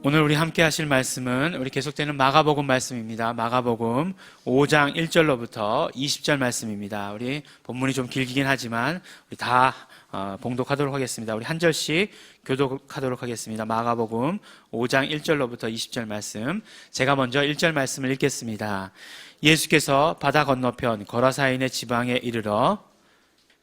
오늘 우리 함께 하실 말씀은 우리 계속되는 마가복음 말씀입니다. 마가복음 5장 1절로부터 20절 말씀입니다. 우리 본문이 좀 길긴 하지만 우리 다 봉독하도록 하겠습니다. 우리 한 절씩 교독하도록 하겠습니다. 마가복음 5장 1절로부터 20절 말씀, 제가 먼저 1절 말씀을 읽겠습니다. 예수께서 바다 건너편 거라사인의 지방에 이르러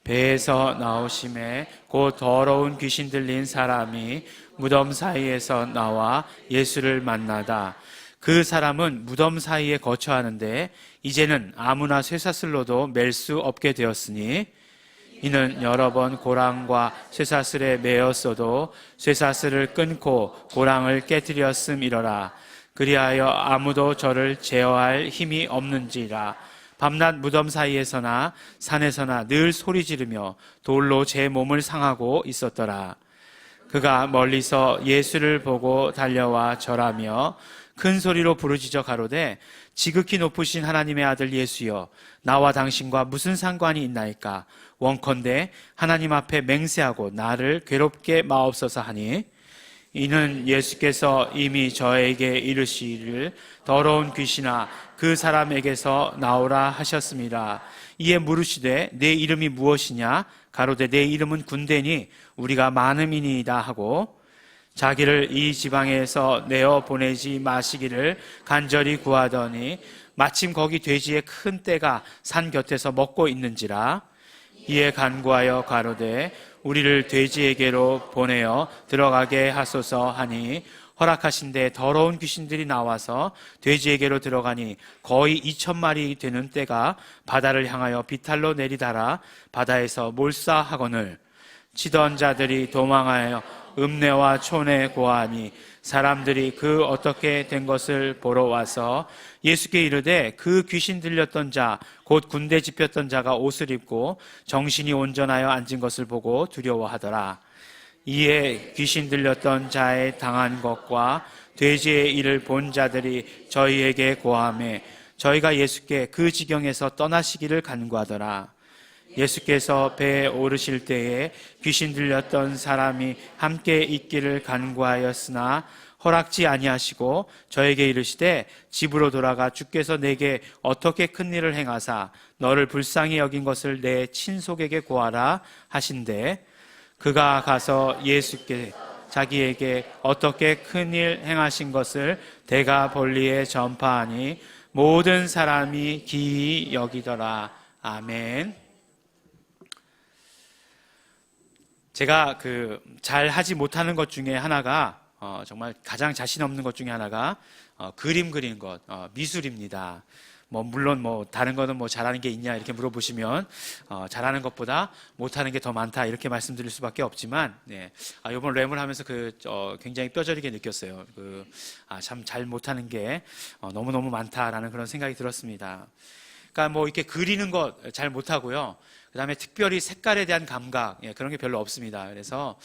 배에서 나오심에 곧 더러운 귀신 들린 사람이 무덤 사이에서 나와 예수를 만나다 그 사람은 무덤 사이에 거처하는데 이제는 아무나 쇠사슬로도 맬 수 없게 되었으니 이는 여러 번 고랑과 쇠사슬에 매었어도 쇠사슬을 끊고 고랑을 깨뜨렸음이러라. 그리하여 아무도 저를 제어할 힘이 없는지라. 밤낮 무덤 사이에서나 산에서나 늘 소리 지르며 돌로 제 몸을 상하고 있었더라. 그가 멀리서 예수를 보고 달려와 절하며 큰 소리로 부르짖어 가로되 지극히 높으신 하나님의 아들 예수여, 나와 당신과 무슨 상관이 있나이까? 원컨대 하나님 앞에 맹세하고 나를 괴롭게 마옵소서 하니, 이는 예수께서 이미 저에게 이르시기를 더러운 귀신아 그 사람에게서 나오라 하셨습니다. 이에 물으시되 내 이름이 무엇이냐? 가로되 내 이름은 군대니 우리가 많음이니이다 하고 자기를 이 지방에서 내어 보내지 마시기를 간절히 구하더니 마침 거기 돼지의 큰 떼가 산 곁에서 먹고 있는지라. 이에 간구하여 가로되 우리를 돼지에게로 보내어 들어가게 하소서 하니 허락하신데 더러운 귀신들이 나와서 돼지에게로 들어가니 거의 2,000마리 되는 떼가 바다를 향하여 비탈로 내리달아 바다에서 몰사하거늘 치던 자들이 도망하여 읍내와 촌에 고하니 사람들이 그 어떻게 된 것을 보러 와서 예수께 이르되 그 귀신 들렸던 자 곧 군대 집혔던 자가 옷을 입고 정신이 온전하여 앉은 것을 보고 두려워하더라. 이에 귀신 들렸던 자의 당한 것과 돼지의 일을 본 자들이 저희에게 고하매 저희가 예수께 그 지경에서 떠나시기를 간구하더라. 예수께서 배에 오르실 때에 귀신 들렸던 사람이 함께 있기를 간구하였으나 허락지 아니하시고 저에게 이르시되 집으로 돌아가 주께서 내게 어떻게 큰 일을 행하사 너를 불쌍히 여긴 것을 내 친속에게 고하라 하신대. 그가 가서 예수께 자기에게 어떻게 큰 일 행하신 것을 대가 벌리에 전파하니 모든 사람이 기이 여기더라. 아멘. 제가 잘 하지 못하는 것 중에 하나가 정말 가장 자신 없는 것 중에 하나가 그림 그리는 것, 미술입니다. 물론 다른 거는 잘하는 게 있냐 이렇게 물어보시면 잘하는 것보다 못하는 게 더 많다 이렇게 말씀드릴 수밖에 없지만, 이번 램을 하면서 굉장히 뼈저리게 느꼈어요. 참 잘 못하는 게 너무너무 많다라는 그런 생각이 들었습니다. 그러니까 이렇게 그리는 것 잘 못하고요. 그 다음에 특별히 색깔에 대한 감각, 그런 게 별로 없습니다. 그래서,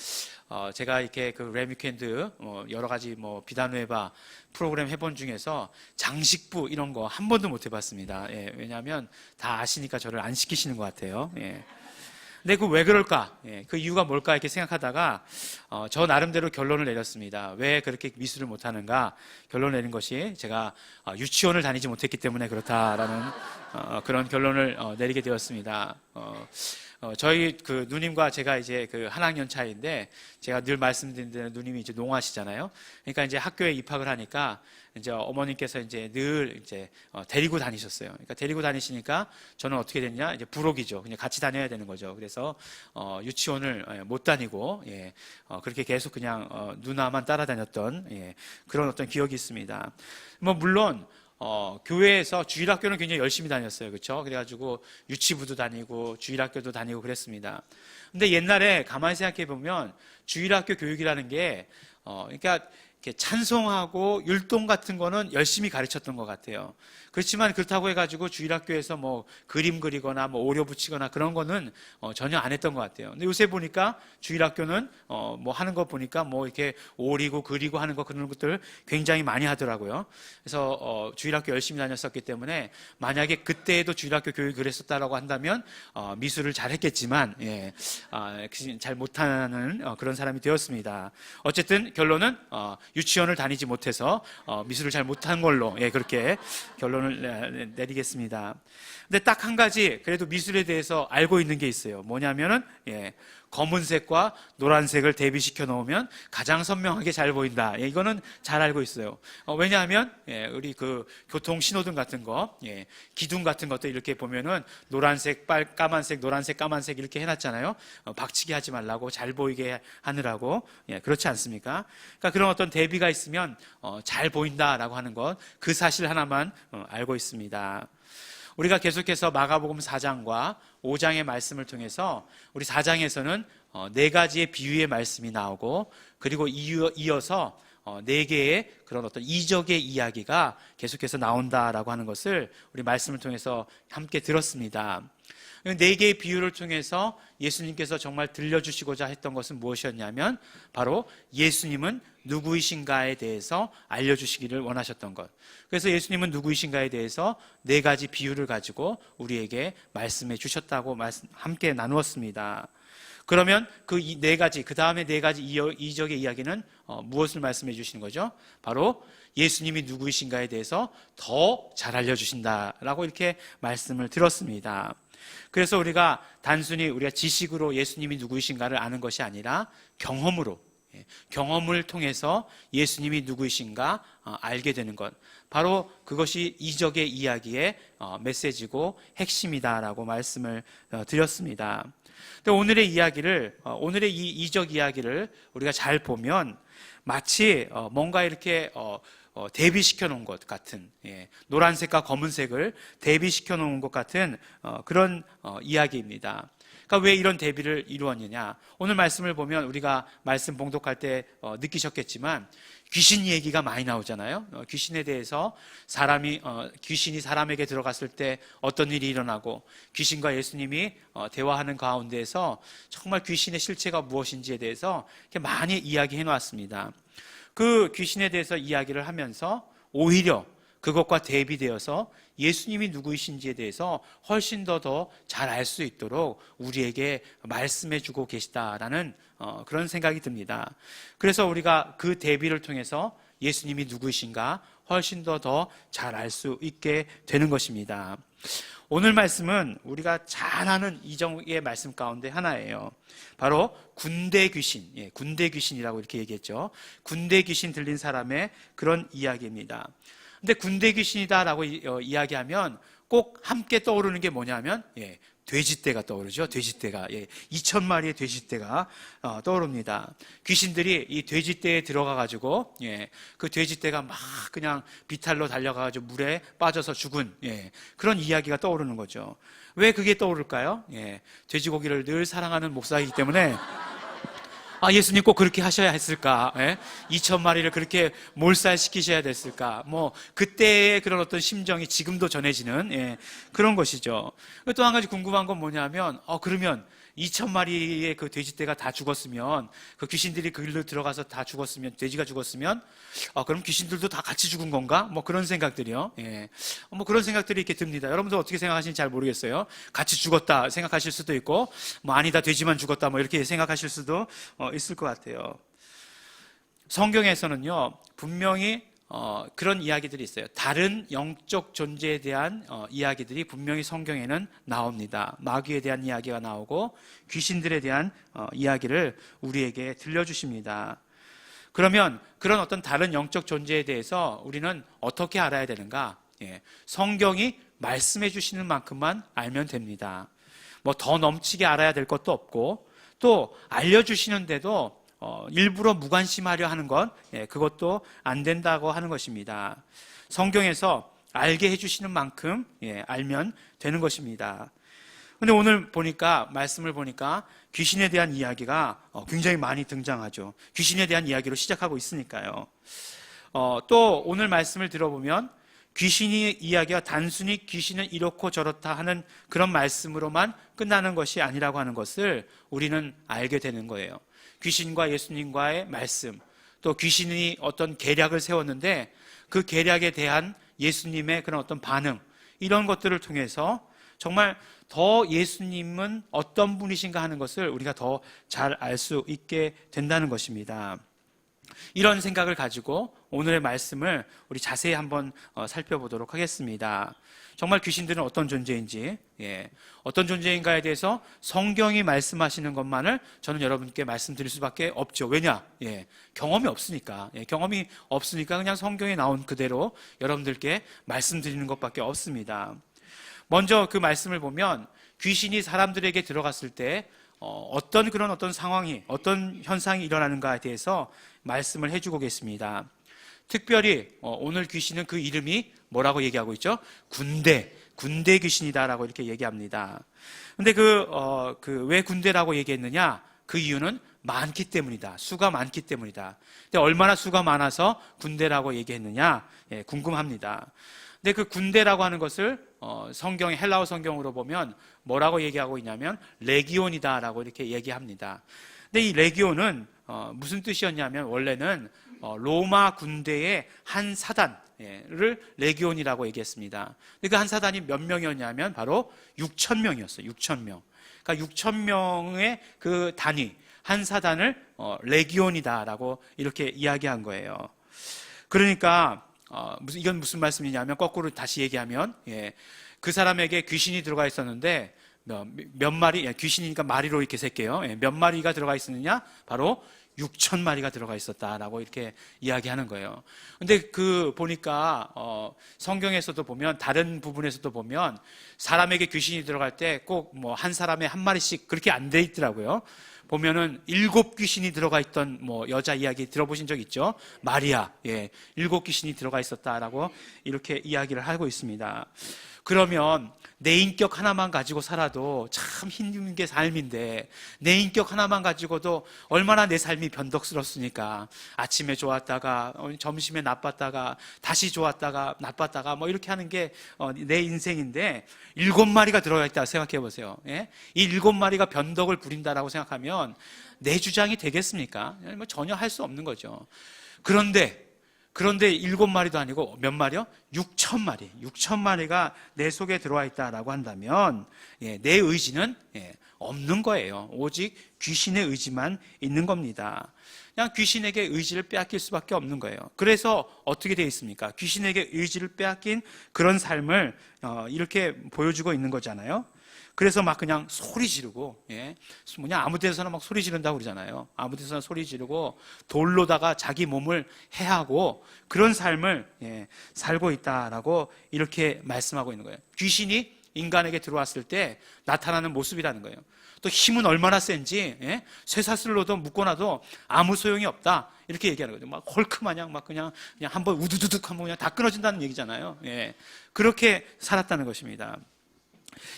제가 이렇게 램 위켄드, 여러 가지 비단웨바 프로그램 해본 중에서 장식부 이런 거 한 번도 못 해봤습니다. 왜냐하면 다 아시니까 저를 안 시키시는 것 같아요. 근데 왜 그럴까? 그 이유가 뭘까? 이렇게 생각하다가, 저 나름대로 결론을 내렸습니다. 왜 그렇게 미술을 못하는가? 결론을 내린 것이 제가 유치원을 다니지 못했기 때문에 그렇다라는 그런 결론을 내리게 되었습니다. 저희 누님과 제가 이제 한 학년 차이인데, 제가 늘 말씀드린 대로 누님이 이제 농아시잖아요. 그러니까 이제 학교에 입학을 하니까 이제 어머님께서 이제 늘 이제 데리고 다니셨어요. 그러니까 데리고 다니시니까 저는 어떻게 됐냐? 이제 부록이죠. 그냥 같이 다녀야 되는 거죠. 그래서 유치원을 못 다니고, 그렇게 계속 그냥 누나만 따라다녔던 그런 어떤 기억이 있습니다. 물론 교회에서 주일학교는 굉장히 열심히 다녔어요. 그렇죠? 그래가지고 유치부도 다니고 주일학교도 다니고 그랬습니다. 근데 옛날에 가만히 생각해 보면 주일학교 교육이라는 게 그러니까 이렇게 찬송하고 율동 같은 거는 열심히 가르쳤던 것 같아요. 그렇지만 그렇다고 해가지고 주일학교에서 그림 그리거나 오려 붙이거나 그런 거는 전혀 안 했던 것 같아요. 근데 요새 보니까 주일학교는 하는 거 보니까 이렇게 오리고 그리고 하는 거 그런 것들 굉장히 많이 하더라고요. 그래서 주일학교 열심히 다녔었기 때문에 만약에 그때에도 주일학교 교육을 그랬었다라고 한다면 미술을 잘 했겠지만 잘 못하는 그런 사람이 되었습니다. 어쨌든 결론은 유치원을 다니지 못해서 미술을 잘 못한 걸로 그렇게 결론을 내리겠습니다. 근데 딱 한 가지 그래도 미술에 대해서 알고 있는 게 있어요. 뭐냐면은 검은색과 노란색을 대비시켜 놓으면 가장 선명하게 잘 보인다. 이거는 잘 알고 있어요. 왜냐하면 우리 그 교통 신호등 같은 거, 기둥 같은 것도 이렇게 보면은 노란색, 까만색, 노란색, 까만색 이렇게 해놨잖아요. 박치기 하지 말라고, 잘 보이게 하느라고. 그렇지 않습니까? 그러니까 그런 어떤 대비가 있으면 잘 보인다라고 하는 것, 그 사실 하나만 알고 있습니다. 우리가 계속해서 마가복음 4장과 5장의 말씀을 통해서 우리 4장에서는 4가지의 비유의 말씀이 나오고, 그리고 이어서 4개의 그런 어떤 이적의 이야기가 계속해서 나온다라고 하는 것을 우리 말씀을 통해서 함께 들었습니다. 4개의 비유를 통해서 예수님께서 정말 들려주시고자 했던 것은 무엇이었냐면 바로 예수님은 누구이신가에 대해서 알려주시기를 원하셨던 것. 그래서 예수님은 누구이신가에 대해서 4가지 비유를 가지고 우리에게 말씀해 주셨다고 함께 나누었습니다. 그러면 그 4가지, 그 다음에 4가지 이적의 이야기는 무엇을 말씀해 주시는 거죠? 바로 예수님이 누구이신가에 대해서 더 잘 알려주신다라고 이렇게 말씀을 들었습니다. 그래서 우리가 단순히 우리가 지식으로 예수님이 누구이신가를 아는 것이 아니라 경험으로, 경험을 통해서 예수님이 누구이신가 알게 되는 것, 바로 그것이 이적의 이야기의 메시지고 핵심이다라고 말씀을 드렸습니다. 근데 오늘의 이야기를, 오늘의 이 이적 이야기를 우리가 잘 보면 마치 뭔가 이렇게 대비시켜 놓은 것 같은, 노란색과 검은색을 대비시켜 놓은 것 같은 그런 이야기입니다. 그러니까 왜 이런 대비를 이루었느냐? 오늘 말씀을 보면 우리가 말씀 봉독할 때 느끼셨겠지만 귀신 얘기가 많이 나오잖아요. 귀신에 대해서 귀신이 사람에게 들어갔을 때 어떤 일이 일어나고, 귀신과 예수님이 대화하는 가운데에서 정말 귀신의 실체가 무엇인지에 대해서 이렇게 많이 이야기해 놓았습니다. 그 귀신에 대해서 이야기를 하면서 오히려 그것과 대비되어서 예수님이 누구이신지에 대해서 훨씬 더 잘 알 수 있도록 우리에게 말씀해 주고 계시다라는 그런 생각이 듭니다. 그래서 우리가 그 대비를 통해서 예수님이 누구이신가 훨씬 더 잘 알 수 있게 되는 것입니다. 오늘 말씀은 우리가 잘 아는 이적의 말씀 가운데 하나예요. 바로 군대 귀신, 군대 귀신이라고 이렇게 얘기했죠. 군대 귀신 들린 사람의 그런 이야기입니다. 근데 군대 귀신이다라고 이야기하면 꼭 함께 떠오르는 게 뭐냐면 돼지떼가 떠오르죠. 돼지떼가 2,000마리의 돼지떼가 떠오릅니다. 귀신들이 이 돼지떼에 들어가가지고 그 돼지떼가 막 그냥 비탈로 달려가가지고 물에 빠져서 죽은 그런 이야기가 떠오르는 거죠. 왜 그게 떠오를까요? 돼지고기를 늘 사랑하는 목사이기 때문에 예수님 꼭 그렇게 하셔야 했을까? 2,000마리를 그렇게 몰살시키셔야 됐을까? 그때의 그런 어떤 심정이 지금도 전해지는 그런 것이죠. 또 한 가지 궁금한 건 뭐냐면, 그러면 2,000마리의 그 돼지떼가 다 죽었으면, 그 귀신들이 그 길로 들어가서 다 죽었으면, 돼지가 죽었으면, 그럼 귀신들도 다 같이 죽은 건가? 그런 생각들이요. 그런 생각들이 이렇게 듭니다. 여러분들 어떻게 생각하시는지 잘 모르겠어요. 같이 죽었다 생각하실 수도 있고, 아니다, 돼지만 죽었다, 이렇게 생각하실 수도 있을 것 같아요. 성경에서는요, 분명히 그런 이야기들이 있어요. 다른 영적 존재에 대한 이야기들이 분명히 성경에는 나옵니다. 마귀에 대한 이야기가 나오고 귀신들에 대한 이야기를 우리에게 들려주십니다. 그러면 그런 어떤 다른 영적 존재에 대해서 우리는 어떻게 알아야 되는가? 성경이 말씀해 주시는 만큼만 알면 됩니다. 더 넘치게 알아야 될 것도 없고, 또 알려주시는데도 일부러 무관심하려 하는 것, 그것도 안 된다고 하는 것입니다. 성경에서 알게 해주시는 만큼 알면 되는 것입니다. 근데 오늘 말씀을 보니까 귀신에 대한 이야기가 굉장히 많이 등장하죠. 귀신에 대한 이야기로 시작하고 있으니까요. 또 오늘 말씀을 들어보면 귀신의 이야기가 단순히 귀신은 이렇고 저렇다 하는 그런 말씀으로만 끝나는 것이 아니라고 하는 것을 우리는 알게 되는 거예요. 귀신과 예수님과의 말씀, 또 귀신이 어떤 계략을 세웠는데 그 계략에 대한 예수님의 그런 어떤 반응, 이런 것들을 통해서 정말 더 예수님은 어떤 분이신가 하는 것을 우리가 더 잘 알 수 있게 된다는 것입니다. 이런 생각을 가지고 오늘의 말씀을 우리 자세히 한번 살펴보도록 하겠습니다. 정말 귀신들은 어떤 존재인지, 어떤 존재인가에 대해서 성경이 말씀하시는 것만을 저는 여러분께 말씀드릴 수밖에 없죠. 왜냐? 경험이 없으니까. 경험이 없으니까 그냥 성경에 나온 그대로 여러분들께 말씀드리는 것밖에 없습니다. 먼저 그 말씀을 보면 귀신이 사람들에게 들어갔을 때 어떤 상황이, 어떤 현상이 일어나는가에 대해서 말씀을 해주고 계십니다. 특별히 오늘 귀신은 그 이름이 뭐라고 얘기하고 있죠? 군대 귀신이다라고 이렇게 얘기합니다. 근데 왜 군대라고 얘기했느냐? 그 이유는 많기 때문이다. 수가 많기 때문이다. 근데 얼마나 수가 많아서 군대라고 얘기했느냐? 궁금합니다. 근데 그 군대라고 하는 것을 성경의 헬라어 성경으로 보면 뭐라고 얘기하고 있냐면 레기온이다라고 이렇게 얘기합니다. 근데 이 레기온은 무슨 뜻이었냐면 원래는 로마 군대의 한 사단을 레기온이라고 얘기했습니다. 근데 그 한 사단이 몇 명이었냐면 바로 6,000명이었어요. 6,000명. 그러니까 6,000명의 그 단위, 한 사단을 레기온이다라고 이렇게 이야기한 거예요. 그러니까 이건 무슨 말씀이냐면 거꾸로 다시 얘기하면 그 사람에게 귀신이 들어가 있었는데 몇 마리, 귀신이니까 마리로 이렇게 셀게요. 몇 마리가 들어가 있었느냐? 바로 6,000마리가 들어가 있었다라고 이렇게 이야기하는 거예요. 근데 보니까 성경에서도 보면 다른 부분에서도 보면 사람에게 귀신이 들어갈 때 꼭 뭐 한 사람에 한 마리씩 그렇게 안 돼 있더라고요. 보면은 7 귀신이 들어가 있던 여자 이야기 들어보신 적 있죠? 마리아, 7 귀신이 들어가 있었다라고 이렇게 이야기를 하고 있습니다. 그러면 내 인격 하나만 가지고 살아도 참 힘든 게 삶인데 내 인격 하나만 가지고도 얼마나 내 삶이 변덕스럽습니까? 아침에 좋았다가 점심에 나빴다가 다시 좋았다가 나빴다가 이렇게 하는 게 내 인생인데 7마리가 들어가 있다 생각해 보세요. 이 7마리가 변덕을 부린다라고 생각하면 내 주장이 되겠습니까? 전혀 할 수 없는 거죠. 그런데 7마리도 아니고 몇 마리요? 6,000마리. 6,000마리가 내 속에 들어와 있다라고 한다면 내 의지는 없는 거예요. 오직 귀신의 의지만 있는 겁니다. 그냥 귀신에게 의지를 빼앗길 수밖에 없는 거예요. 그래서 어떻게 되어 있습니까? 귀신에게 의지를 빼앗긴 그런 삶을 이렇게 보여주고 있는 거잖아요. 그래서 막 그냥 소리 지르고, 아무 데서나 막 소리 지른다고 그러잖아요. 아무 데서나 소리 지르고 돌로다가 자기 몸을 해하고 그런 삶을 살고 있다라고 이렇게 말씀하고 있는 거예요. 귀신이 인간에게 들어왔을 때 나타나는 모습이라는 거예요. 또 힘은 얼마나 센지 쇠사슬로도 묶어놔도 아무 소용이 없다 이렇게 얘기하는 거죠. 막 헐크 마냥 막 그냥 한번 우두두둑 한번 그냥 다 끊어진다는 얘기잖아요. 그렇게 살았다는 것입니다.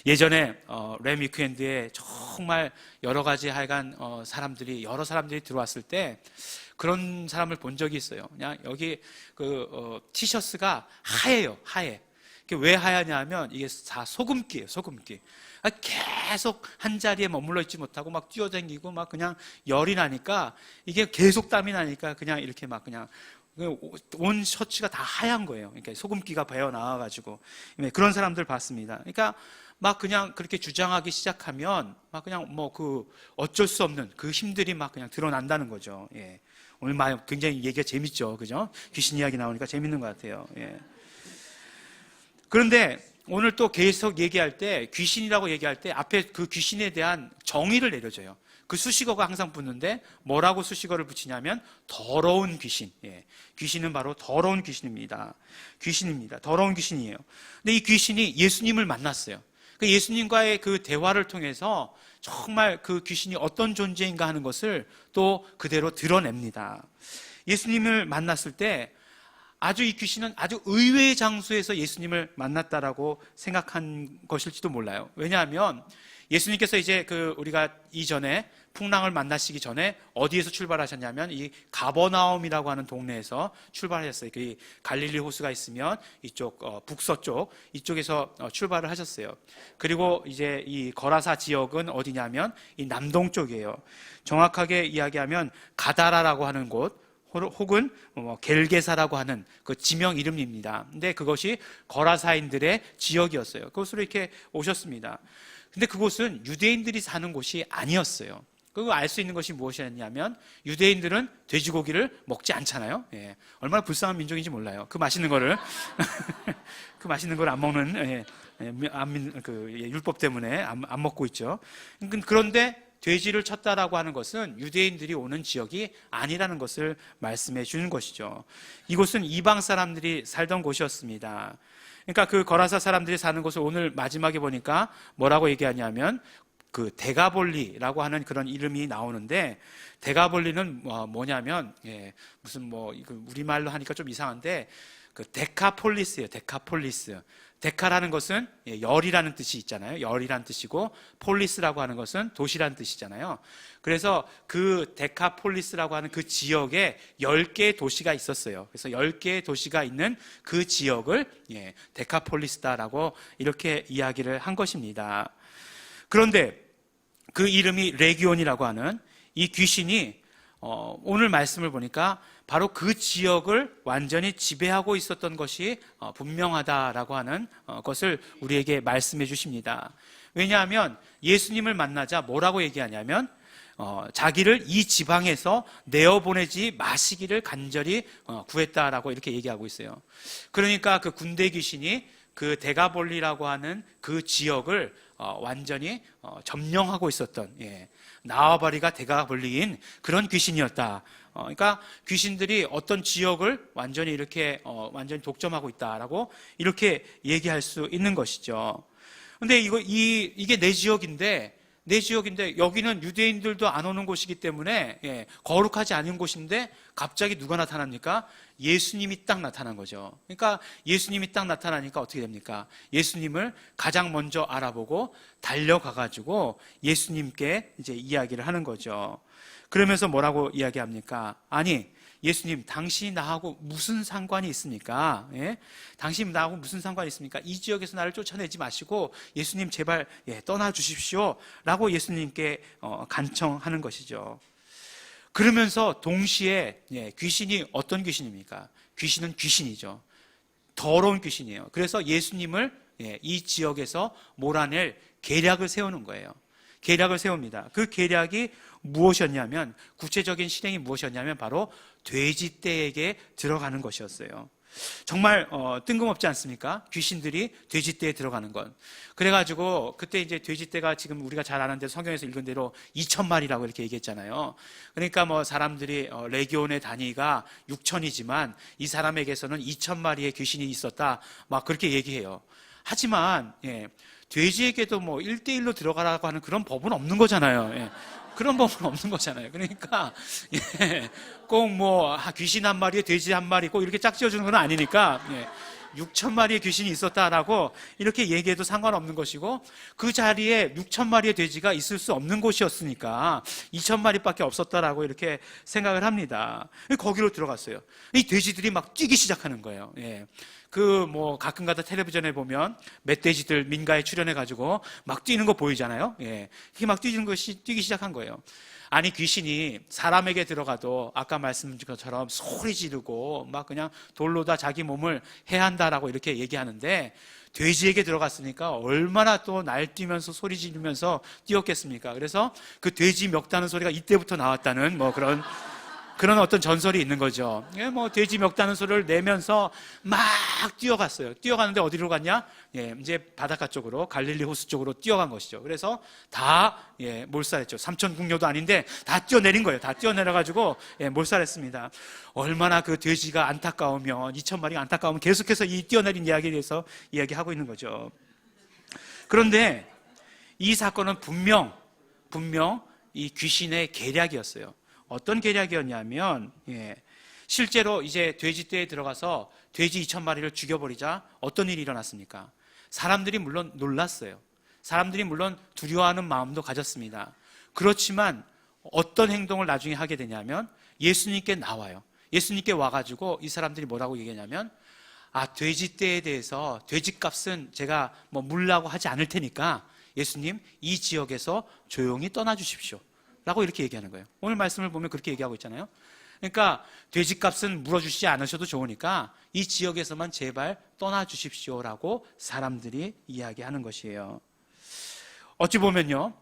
예전에 램 위크엔드에 정말 여러 가지 하여간 여러 사람들이 들어왔을 때 그런 사람을 본 적이 있어요. 그냥 여기 티셔츠가 하얘요. 하얘. 왜 하얗냐 하면 이게 다 소금기예요. 소금기. 계속 한 자리에 머물러 있지 못하고 막 뛰어다니고 막 그냥 열이 나니까 이게 계속 땀이 나니까 그냥 이렇게 막 그냥 온 셔츠가 다 하얀 거예요. 그러니까 소금기가 배어 나와가지고 그런 사람들 봤습니다. 그러니까 막 그냥 그렇게 주장하기 시작하면 막 그냥 어쩔 수 없는 그 힘들이 막 그냥 드러난다는 거죠. 오늘 굉장히 얘기가 재밌죠, 그죠? 귀신 이야기 나오니까 재밌는 것 같아요. 그런데 오늘 또 계속 얘기할 때 귀신이라고 얘기할 때 앞에 그 귀신에 대한 정의를 내려줘요. 그 수식어가 항상 붙는데 뭐라고 수식어를 붙이냐면 더러운 귀신. 귀신은 바로 더러운 귀신입니다. 더러운 귀신이에요. 근데 이 귀신이 예수님을 만났어요. 그 예수님과의 그 대화를 통해서 정말 그 귀신이 어떤 존재인가 하는 것을 또 그대로 드러냅니다. 예수님을 만났을 때 이 귀신은 아주 의외의 장소에서 예수님을 만났다라고 생각한 것일지도 몰라요. 왜냐하면 예수님께서 이제 우리가 이전에 풍랑을 만나시기 전에 어디에서 출발하셨냐면 이 가버나움이라고 하는 동네에서 출발하셨어요. 그 갈릴리 호수가 있으면 이쪽 북서쪽 이쪽에서 출발을 하셨어요. 그리고 이제 이 거라사 지역은 어디냐면 이 남동쪽이에요. 정확하게 이야기하면 가다라라고 하는 곳 혹은 겔게사라고 하는 그 지명 이름입니다. 근데 그것이 거라사인들의 지역이었어요. 그곳으로 이렇게 오셨습니다. 근데 그곳은 유대인들이 사는 곳이 아니었어요. 그거 알 수 있는 것이 무엇이었냐면 유대인들은 돼지고기를 먹지 않잖아요. 예. 얼마나 불쌍한 민족인지 몰라요. 그 맛있는 거를 그 맛있는 걸 안 먹는 율법 때문에 안 먹고 있죠. 그런데 돼지를 쳤다라고 하는 것은 유대인들이 오는 지역이 아니라는 것을 말씀해 주는 것이죠. 이곳은 이방 사람들이 살던 곳이었습니다. 그러니까 그 거라사 사람들이 사는 곳을 오늘 마지막에 보니까 뭐라고 얘기하냐면 그 데가볼리라고 하는 그런 이름이 나오는데, 데가볼리는 뭐냐면 무슨 우리말로 하니까 좀 이상한데 그 데카폴리스예요. 데카폴리스. 데카라는 것은 열이라는 뜻이 있잖아요. 열이라는 뜻이고 폴리스라고 하는 것은 도시라는 뜻이잖아요. 그래서 그 데카폴리스라고 하는 그 지역에 10개의 도시가 있었어요. 그래서 10개의 도시가 있는 그 지역을 데카폴리스다라고 이렇게 이야기를 한 것입니다. 그런데 그 이름이 레기온이라고 하는 이 귀신이 오늘 말씀을 보니까 바로 그 지역을 완전히 지배하고 있었던 것이 분명하다라고 하는 것을 우리에게 말씀해 주십니다. 왜냐하면 예수님을 만나자 뭐라고 얘기하냐면 자기를 이 지방에서 내어보내지 마시기를 간절히 구했다라고 이렇게 얘기하고 있어요. 그러니까 그 군대 귀신이 그 데가볼리라고 하는 그 지역을 완전히 점령하고 있었던, 나와바리가 데가볼리인 그런 귀신이었다. 그러니까 귀신들이 어떤 지역을 완전히 이렇게 완전히 독점하고 있다라고 이렇게 얘기할 수 있는 것이죠. 근데 이게 내 지역인데 여기는 유대인들도 안 오는 곳이기 때문에 거룩하지 않은 곳인데 갑자기 누가 나타납니까? 예수님이 딱 나타난 거죠. 그러니까 예수님이 딱 나타나니까 어떻게 됩니까? 예수님을 가장 먼저 알아보고 달려가가지고 예수님께 이제 이야기를 하는 거죠. 그러면서 뭐라고 이야기합니까? 아니, 예수님, 당신이 나하고 무슨 상관이 있습니까? 당신이 나하고 무슨 상관이 있습니까? 이 지역에서 나를 쫓아내지 마시고 예수님 제발 떠나 주십시오 라고 예수님께 간청하는 것이죠. 그러면서 동시에 귀신이 어떤 귀신입니까? 귀신은 귀신이죠. 더러운 귀신이에요. 그래서 예수님을 이 지역에서 몰아낼 계략을 세우는 거예요. 계략을 세웁니다. 그 계략이 무엇이었냐면, 구체적인 실행이 무엇이었냐면 바로 돼지떼에게 들어가는 것이었어요. 정말 뜬금없지 않습니까? 귀신들이 돼지떼에 들어가는 건. 그래가지고 그때 이제 돼지떼가 지금 우리가 잘 아는 대로 성경에서 읽은 대로 2,000마리라고 이렇게 얘기했잖아요. 그러니까 뭐 사람들이 레기온의 단위가 6,000이지만 이 사람에게서는 2,000마리의 귀신이 있었다, 막 그렇게 얘기해요. 하지만 돼지에게도 뭐 1대1로 들어가라고 하는 그런 법은 없는 거잖아요. 그런 법은 없는 거잖아요. 그러니까 꼭 뭐 귀신 한 마리에 돼지 한 마리 꼭 이렇게 짝지어주는 건 아니니까 6,000마리의 귀신이 있었다라고 이렇게 얘기해도 상관없는 것이고, 그 자리에 6,000마리의 돼지가 있을 수 없는 곳이었으니까 2,000마리밖에 없었다라고 이렇게 생각을 합니다. 거기로 들어갔어요. 이 돼지들이 막 뛰기 시작하는 거예요. 가끔가다 텔레비전에 보면 멧돼지들 민가에 출연해가지고 막 뛰는 거 보이잖아요. 이렇게 막 뛰기 시작한 거예요. 아니, 귀신이 사람에게 들어가도 아까 말씀드린 것처럼 소리 지르고 막 그냥 돌로다 자기 몸을 해한다라고 이렇게 얘기하는데, 돼지에게 들어갔으니까 얼마나 또 날뛰면서 소리 지르면서 뛰었겠습니까? 그래서 그 돼지 멱다는 소리가 이때부터 나왔다는 뭐 그런 어떤 전설이 있는 거죠. 돼지 멱다는 소리를 내면서 막 뛰어갔어요. 뛰어가는데 어디로 갔냐? 이제 바닷가 쪽으로, 갈릴리 호수 쪽으로 뛰어간 것이죠. 그래서 다 몰살했죠. 삼천궁녀도 아닌데 다 뛰어내린 거예요. 다 뛰어내려가지고 몰살했습니다. 얼마나 그 돼지가 안타까우면, 2,000마리가 안타까우면 계속해서 이 뛰어내린 이야기에 대해서 이야기하고 있는 거죠. 그런데 이 사건은 분명 이 귀신의 계략이었어요. 어떤 계략이었냐면, 실제로 이제 돼지떼에 들어가서 돼지 2,000마리를 죽여버리자 어떤 일이 일어났습니까? 사람들이 물론 놀랐어요. 사람들이 물론 두려워하는 마음도 가졌습니다. 그렇지만 어떤 행동을 나중에 하게 되냐면 예수님께 나와요. 예수님께 와가지고 이 사람들이 뭐라고 얘기하냐면, 돼지떼에 대해서 돼지값은 제가 뭐 물라고 하지 않을 테니까 예수님 이 지역에서 조용히 떠나 주십시오 라고 이렇게 얘기하는 거예요. 오늘 말씀을 보면 그렇게 얘기하고 있잖아요. 그러니까 돼지값은 물어주시지 않으셔도 좋으니까 이 지역에서만 제발 떠나주십시오라고 사람들이 이야기하는 것이에요. 어찌 보면요,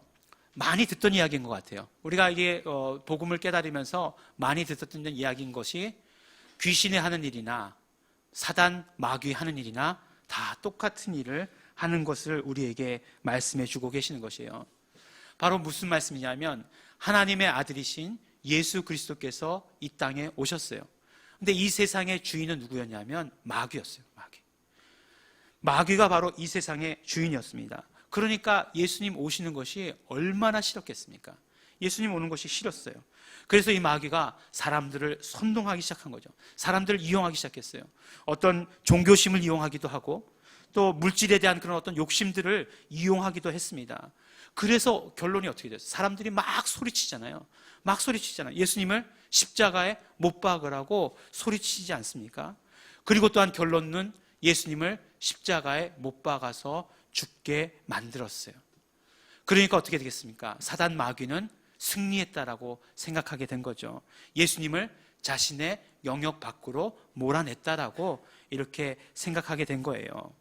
많이 듣던 이야기인 것 같아요. 우리가 이게 복음을 깨달으면서 많이 듣던 이야기인 것이 귀신이 하는 일이나 사단 마귀 하는 일이나 다 똑같은 일을 하는 것을 우리에게 말씀해 주고 계시는 것이에요. 바로 무슨 말씀이냐면 하나님의 아들이신 예수 그리스도께서 이 땅에 오셨어요. 근데 이 세상의 주인은 누구였냐면 마귀였어요. 마귀가 바로 이 세상의 주인이었습니다. 그러니까 예수님 오시는 것이 얼마나 싫었겠습니까? 예수님 오는 것이 싫었어요. 그래서 이 마귀가 사람들을 선동하기 시작한 거죠. 사람들을 이용하기 시작했어요. 어떤 종교심을 이용하기도 하고 또 물질에 대한 그런 어떤 욕심들을 이용하기도 했습니다. 그래서 결론이 어떻게 됐어요? 사람들이 막 소리치잖아요. 예수님을 십자가에 못 박으라고 소리치지 않습니까? 그리고 또한 결론은 예수님을 십자가에 못 박아서 죽게 만들었어요. 그러니까 어떻게 되겠습니까? 사단 마귀는 승리했다라고 생각하게 된 거죠. 예수님을 자신의 영역 밖으로 몰아냈다라고 이렇게 생각하게 된 거예요.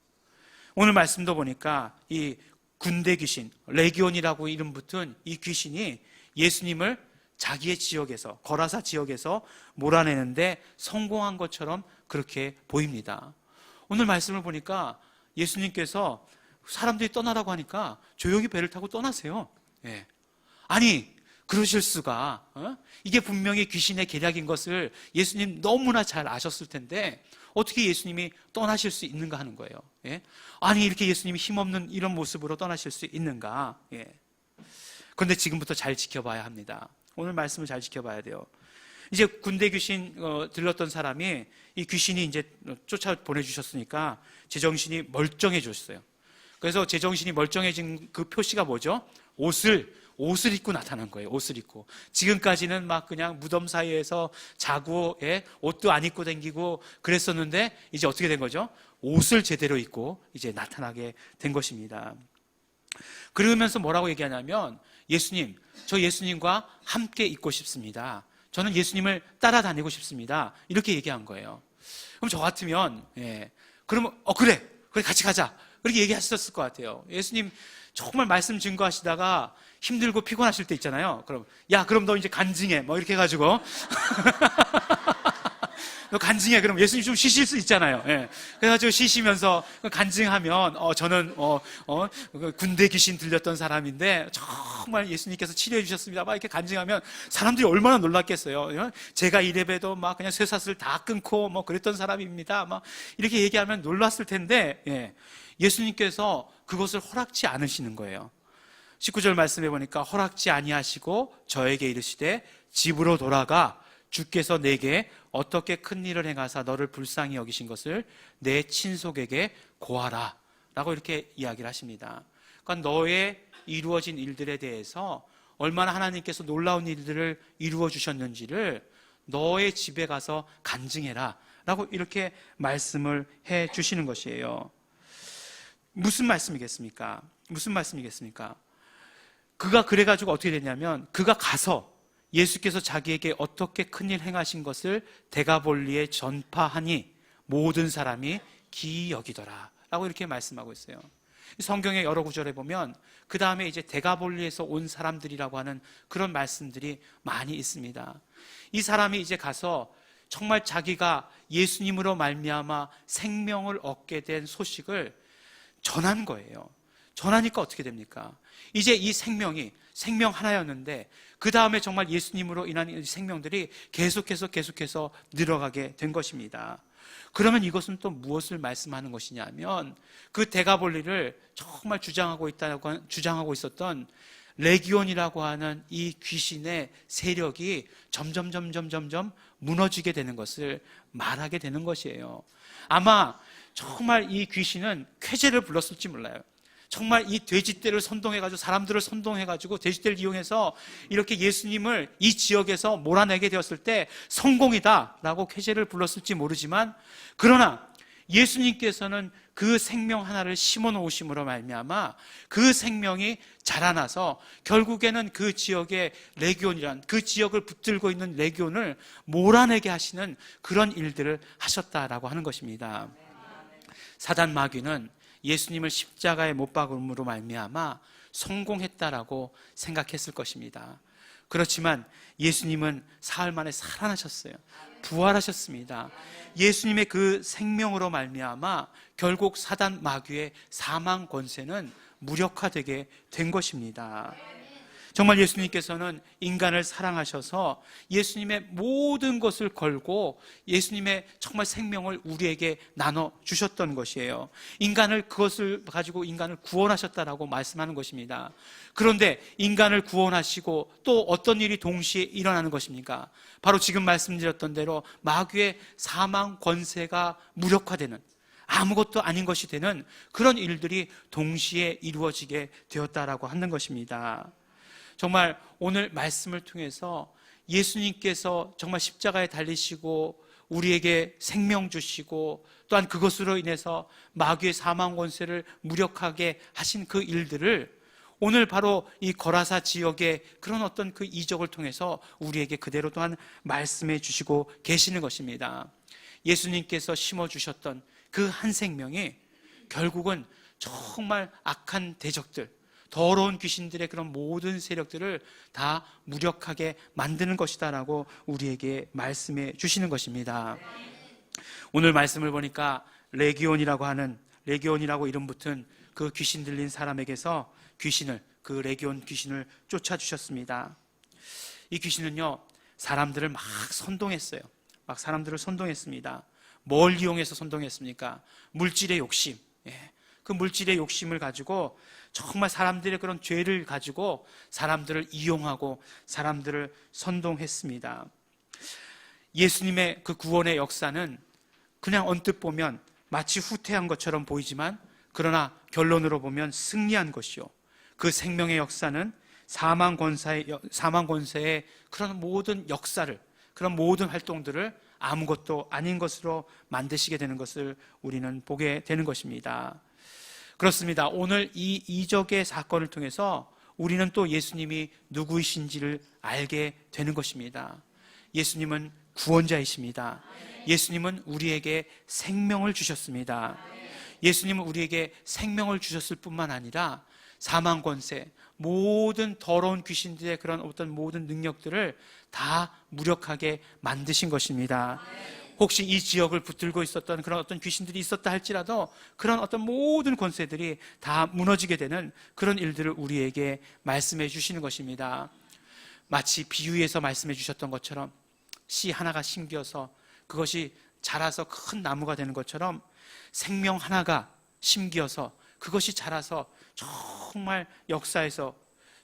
오늘 말씀도 보니까 이 군대 귀신, 레기온이라고 이름 붙은 이 귀신이 예수님을 자기의 지역에서, 거라사 지역에서 몰아내는데 성공한 것처럼 그렇게 보입니다. 오늘 말씀을 보니까 예수님께서 사람들이 떠나라고 하니까 조용히 배를 타고 떠나세요. 예. 아니, 그러실 수가, 이게 분명히 귀신의 계략인 것을 예수님 너무나 잘 아셨을 텐데 어떻게 예수님이 떠나실 수 있는가 하는 거예요. 예? 아니, 이렇게 예수님이 힘없는 이런 모습으로 떠나실 수 있는가? 예. 그런데 지금부터 잘 지켜봐야 합니다. 오늘 말씀을 잘 지켜봐야 돼요. 이제 군대 귀신 들렀던 사람이 이 귀신이 이제 쫓아 보내주셨으니까 제정신이 멀쩡해졌어요. 그래서 제정신이 멀쩡해진 그 표시가 뭐죠? 옷을 입고 나타난 거예요. 옷을 입고. 지금까지는 막 그냥 무덤 사이에서 자고, 옷도 안 입고 다니고 그랬었는데 이제 어떻게 된 거죠? 옷을 제대로 입고 이제 나타나게 된 것입니다. 그러면서 뭐라고 얘기하냐면 예수님, 저 예수님과 함께 있고 싶습니다. 저는 예수님을 따라다니고 싶습니다. 이렇게 얘기한 거예요. 그럼 저 같으면 그러면 그래 같이 가자. 그렇게 얘기하셨을 것 같아요. 예수님 정말 말씀 증거하시다가 힘들고 피곤하실 때 있잖아요. 그럼 너 이제 간증해. 뭐 이렇게 해가지고 너 간증해. 그럼 예수님 좀 쉬실 수 있잖아요. 예. 그래가지고 쉬시면서 간증하면 저는 군대 귀신 들렸던 사람인데 정말 예수님께서 치료해 주셨습니다. 막 이렇게 간증하면 사람들이 얼마나 놀랐겠어요. 제가 이래봬도 막 그냥 쇠사슬 다 끊고 뭐 그랬던 사람입니다. 막 이렇게 얘기하면 놀랐을 텐데 예수님께서 그것을 허락지 않으시는 거예요. 19절 말씀해 보니까 허락지 아니하시고 저에게 이르시되 집으로 돌아가 주께서 내게 어떻게 큰 일을 행하사 너를 불쌍히 여기신 것을 내 친속에게 고하라 라고 이렇게 이야기를 하십니다. 그러니까 너의 이루어진 일들에 대해서 얼마나 하나님께서 놀라운 일들을 이루어 주셨는지를 너의 집에 가서 간증해라 라고 이렇게 말씀을 해 주시는 것이에요. 무슨 말씀이겠습니까? 그가 그래가지고 어떻게 됐냐면 그가 가서 예수께서 자기에게 어떻게 큰일 행하신 것을 데가볼리에 전파하니 모든 사람이 기이 여기더라 라고 이렇게 말씀하고 있어요. 성경의 여러 구절에 보면 그 다음에 이제 데가볼리에서 온 사람들이라고 하는 그런 말씀들이 많이 있습니다. 이 사람이 이제 가서 정말 자기가 예수님으로 말미암아 생명을 얻게 된 소식을 전한 거예요. 전하니까 어떻게 됩니까? 이제 이 생명이 생명 하나였는데 그 다음에 정말 예수님으로 인한 생명들이 계속해서 늘어가게 된 것입니다. 그러면 이것은 또 무엇을 말씀하는 것이냐면 그 데가볼리를 정말 주장하고 있었던 레기온이라고 하는 이 귀신의 세력이 점점 무너지게 되는 것을 말하게 되는 것이에요. 아마 정말 이 귀신은 쾌재를 불렀을지 몰라요. 정말 이 돼지떼를 선동해가지고 사람들을 선동해가지고 돼지떼를 이용해서 이렇게 예수님을 이 지역에서 몰아내게 되었을 때 성공이다라고 쾌재를 불렀을지 모르지만 그러나 예수님께서는 그 생명 하나를 심어 놓으심으로 말미암아 그 생명이 자라나서 결국에는 그 지역의 레기온이란 그 지역을 붙들고 있는 레기온을 몰아내게 하시는 그런 일들을 하셨다라고 하는 것입니다. 사단 마귀는 예수님을 십자가에 못 박음으로 말미암아 성공했다라고 생각했을 것입니다. 그렇지만 예수님은 사흘 만에 살아나셨어요. 부활하셨습니다. 예수님의 그 생명으로 말미암아 결국 사단 마귀의 사망 권세는 무력화되게 된 것입니다. 정말 예수님께서는 인간을 사랑하셔서 예수님의 모든 것을 걸고 예수님의 정말 생명을 우리에게 나눠주셨던 것이에요. 그것을 가지고 인간을 구원하셨다라고 말씀하는 것입니다. 그런데 인간을 구원하시고 또 어떤 일이 동시에 일어나는 것입니까? 바로 지금 말씀드렸던 대로 마귀의 사망 권세가 무력화되는, 아무것도 아닌 것이 되는 그런 일들이 동시에 이루어지게 되었다라고 하는 것입니다. 정말 오늘 말씀을 통해서 예수님께서 정말 십자가에 달리시고 우리에게 생명 주시고 또한 그것으로 인해서 마귀의 사망 권세를 무력하게 하신 그 일들을 오늘 바로 이 거라사 지역의 그런 어떤 그 이적을 통해서 우리에게 그대로 또한 말씀해 주시고 계시는 것입니다. 예수님께서 심어주셨던 그 한 생명이 결국은 정말 악한 대적들, 더러운 귀신들의 그런 모든 세력들을 다 무력하게 만드는 것이다라고 우리에게 말씀해 주시는 것입니다. 오늘 말씀을 보니까 레기온이라고 이름 붙은 그 귀신 들린 사람에게서 그 레기온 귀신을 쫓아주셨습니다. 이 귀신은요, 사람들을 막 선동했어요. 막 사람들을 선동했습니다. 뭘 이용해서 선동했습니까? 물질의 욕심. 그 물질의 욕심을 가지고 정말 사람들의 그런 죄를 가지고 사람들을 이용하고 사람들을 선동했습니다. 예수님의 그 구원의 역사는 그냥 언뜻 보면 마치 후퇴한 것처럼 보이지만 그러나 결론으로 보면 승리한 것이요. 그 생명의 역사는 사망 권세의 그런 모든 역사를, 그런 모든 활동들을 아무것도 아닌 것으로 만드시게 되는 것을 우리는 보게 되는 것입니다. 그렇습니다. 오늘 이 이적의 사건을 통해서 우리는 또 예수님이 누구이신지를 알게 되는 것입니다. 예수님은 구원자이십니다. 예수님은 우리에게 생명을 주셨습니다. 예수님은 우리에게 생명을 주셨을 뿐만 아니라 사망 권세, 모든 더러운 귀신들의 그런 어떤 모든 능력들을 다 무력하게 만드신 것입니다. 혹시 이 지역을 붙들고 있었던 그런 어떤 귀신들이 있었다 할지라도 그런 어떤 모든 권세들이 다 무너지게 되는 그런 일들을 우리에게 말씀해 주시는 것입니다. 마치 비유에서 말씀해 주셨던 것처럼 씨 하나가 심겨서 그것이 자라서 큰 나무가 되는 것처럼 생명 하나가 심겨서 그것이 자라서 정말 역사에서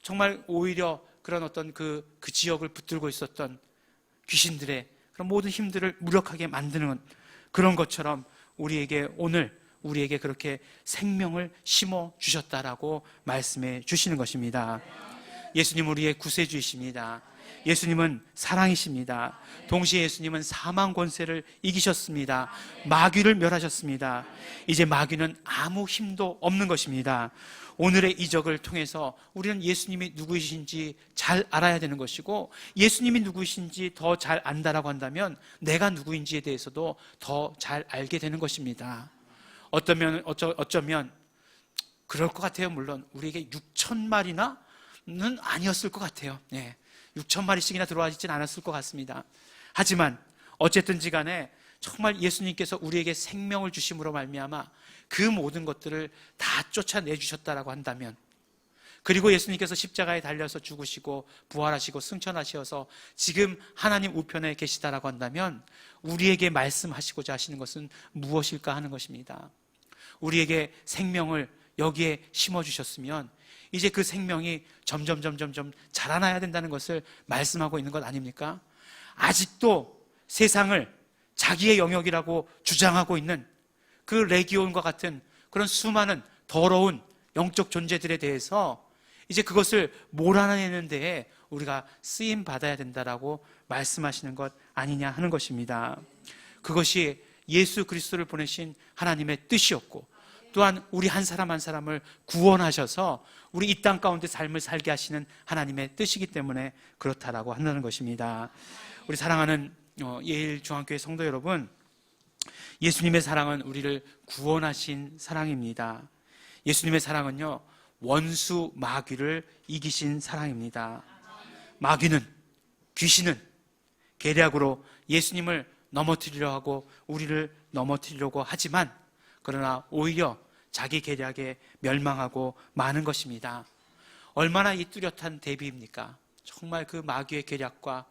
정말 오히려 그런 어떤 그 지역을 붙들고 있었던 귀신들의 그런 모든 힘들을 무력하게 만드는 그런 것처럼 우리에게 그렇게 생명을 심어 주셨다라고 말씀해 주시는 것입니다. 예수님은 우리의 구세주이십니다. 예수님은 사랑이십니다. 동시에 예수님은 사망 권세를 이기셨습니다. 마귀를 멸하셨습니다. 이제 마귀는 아무 힘도 없는 것입니다. 오늘의 이적을 통해서 우리는 예수님이 누구이신지 잘 알아야 되는 것이고 예수님이 누구이신지 더 잘 안다라고 한다면 내가 누구인지에 대해서도 더 잘 알게 되는 것입니다. 어쩌면 그럴 것 같아요. 물론 우리에게 6,000마리나는 아니었을 것 같아요. 6,000마리씩이나 들어와 있지는 않았을 것 같습니다. 하지만 어쨌든지 간에 정말 예수님께서 우리에게 생명을 주심으로 말미암아 그 모든 것들을 다 쫓아내 주셨다라고 한다면, 그리고 예수님께서 십자가에 달려서 죽으시고 부활하시고 승천하셔서 지금 하나님 우편에 계시다라고 한다면 우리에게 말씀하시고자 하시는 것은 무엇일까 하는 것입니다. 우리에게 생명을 여기에 심어주셨으면 이제 그 생명이 점점 자라나야 된다는 것을 말씀하고 있는 것 아닙니까? 아직도 세상을 자기의 영역이라고 주장하고 있는 그 레기온과 같은 그런 수많은 더러운 영적 존재들에 대해서 이제 그것을 몰아내는 데에 우리가 쓰임 받아야 된다라고 말씀하시는 것 아니냐 하는 것입니다. 그것이 예수 그리스도를 보내신 하나님의 뜻이었고 또한 우리 한 사람 한 사람을 구원하셔서 우리 이 땅 가운데 삶을 살게 하시는 하나님의 뜻이기 때문에 그렇다라고 한다는 것입니다. 우리 사랑하는 예일중앙교회 성도 여러분, 예수님의 사랑은 우리를 구원하신 사랑입니다. 예수님의 사랑은요, 원수 마귀를 이기신 사랑입니다. 마귀는, 귀신은 계략으로 예수님을 넘어뜨리려 하고 우리를 넘어뜨리려고 하지만 그러나 오히려 자기 계략에 멸망하고 마는 것입니다. 얼마나 이 뚜렷한 대비입니까? 정말 그 마귀의 계략과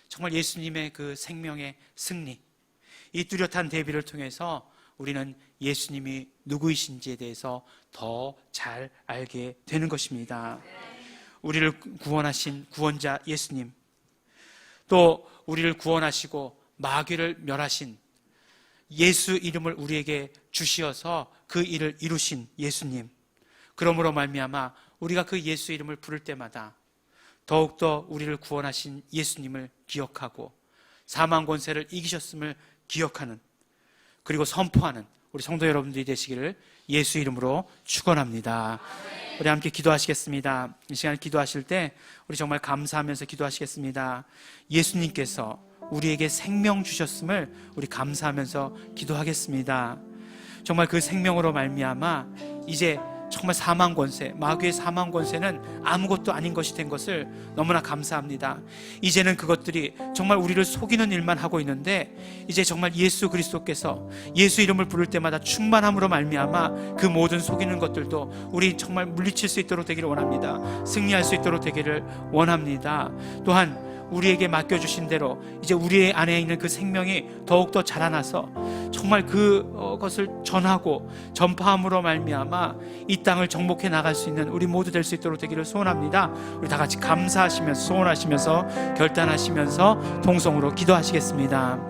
정말 예수님의 그 생명의 승리, 이 뚜렷한 대비를 통해서 우리는 예수님이 누구이신지에 대해서 더 잘 알게 되는 것입니다. 우리를 구원하신 구원자 예수님, 또 우리를 구원하시고 마귀를 멸하신 예수 이름을 우리에게 주시어서 그 일을 이루신 예수님, 그러므로 말미암아 우리가 그 예수 이름을 부를 때마다 더욱더 우리를 구원하신 예수님을 기억하고 사망 권세를 이기셨음을 기억하는, 그리고 선포하는 우리 성도 여러분들이 되시기를 예수 이름으로 축원합니다. 우리 함께 기도하시겠습니다. 이 시간 기도하실 때 우리 정말 감사하면서 기도하시겠습니다. 예수님께서 우리에게 생명 주셨음을 우리 감사하면서 기도하겠습니다. 정말 그 생명으로 말미암아 이제 정말 사망 권세, 마귀의 사망 권세는 아무것도 아닌 것이 된 것을 너무나 감사합니다. 이제는 그것들이 정말 우리를 속이는 일만 하고 있는데 이제 정말 예수 그리스도께서 예수 이름을 부를 때마다 충만함으로 말미암아 그 모든 속이는 것들도 우리 정말 물리칠 수 있도록 되기를 원합니다. 승리할 수 있도록 되기를 원합니다. 또한 우리에게 맡겨주신 대로 이제 우리 안에 있는 그 생명이 더욱더 자라나서 정말 그것을 전하고 전파함으로 말미암아 이 땅을 정복해 나갈 수 있는 우리 모두 될 수 있도록 되기를 소원합니다. 우리 다 같이 감사하시면서 소원하시면서 결단하시면서 통성으로 기도하시겠습니다.